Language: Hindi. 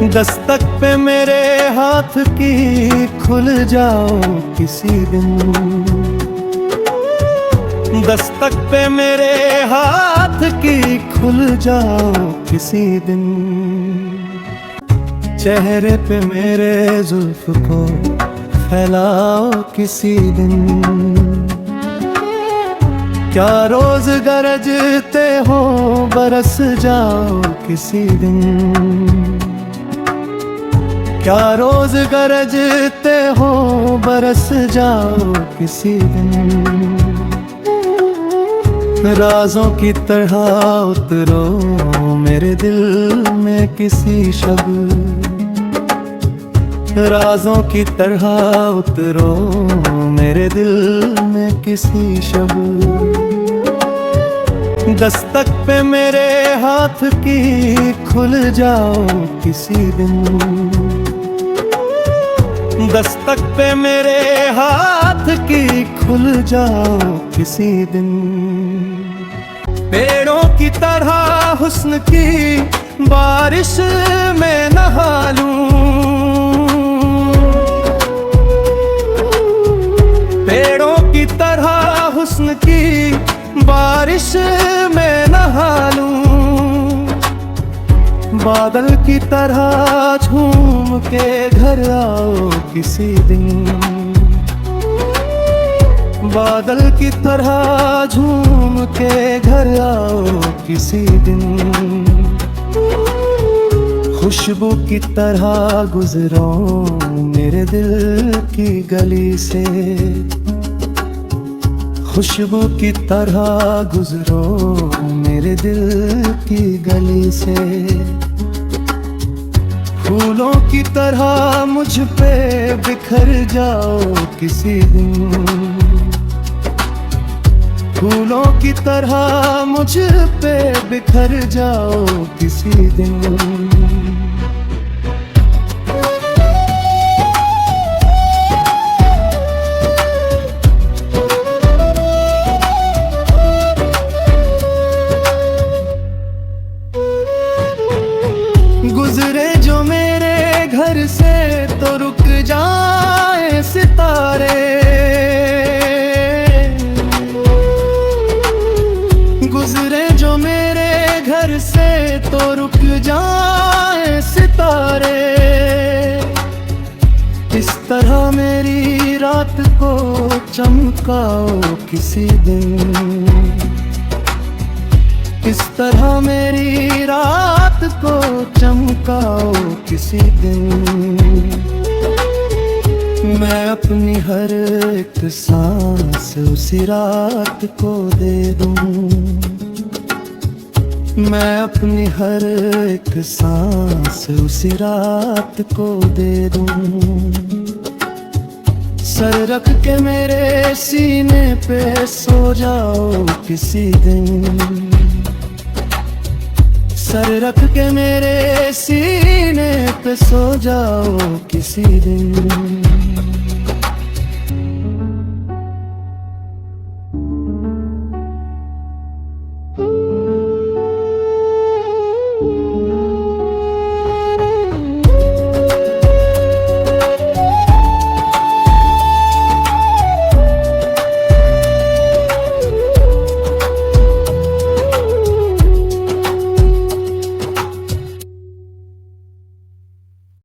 दस्तक पे मेरे हाथ की खुल जाओ किसी दिन। दस्तक पे मेरे हाथ की खुल जाओ किसी दिन। चेहरे पे मेरे जुल्फ को फैलाओ किसी दिन। क्या रोज गरजते हो बरस जाओ किसी दिन। क्या रोज गरजते हो बरस जाओ किसी दिन। राजों की तरह उतरो मेरे दिल में किसी शब। राजों की तरह उतरो मेरे दिल में किसी शब। दस्तक पे मेरे हाथ की खुल जाओ किसी दिन। दस्तक पे मेरे हाथ की खुल जाओ किसी दिन। पेड़ों की तरह हुस्न की बारिश में नहा लूं। पेड़ों की तरह हुस्न की बारिश में नहा लूं। बादल की तरह झूम के घर आओ किसी दिन। बादल की तरह झूम के घर आओ किसी दिन। खुशबू की तरह गुजरो मेरे दिल की गली से। खुशबू की तरह गुजरो मेरे दिल की गली से। फूलों की तरह मुझ पे बिखर जाओ किसी दिन। फूलों की तरह मुझ पे बिखर जाओ किसी दिन। गुजरे जो मेरे घर से तो रुक जाए सितारे। गुजरे जो मेरे घर से तो रुक जाए सितारे। इस तरह मेरी रात को चमकाओ किसी दिन। इस तरह मेरी रात को चमकाओ किसी दिन। मैं अपनी हर एक सांस उसी रात को दे दूं। मैं अपनी हर एक सांस उसी रात को दे दूं। सर रख के मेरे सीने पे सो जाओ किसी दिन। सर रख के मेरे सीने पे सो जाओ किसी दिन।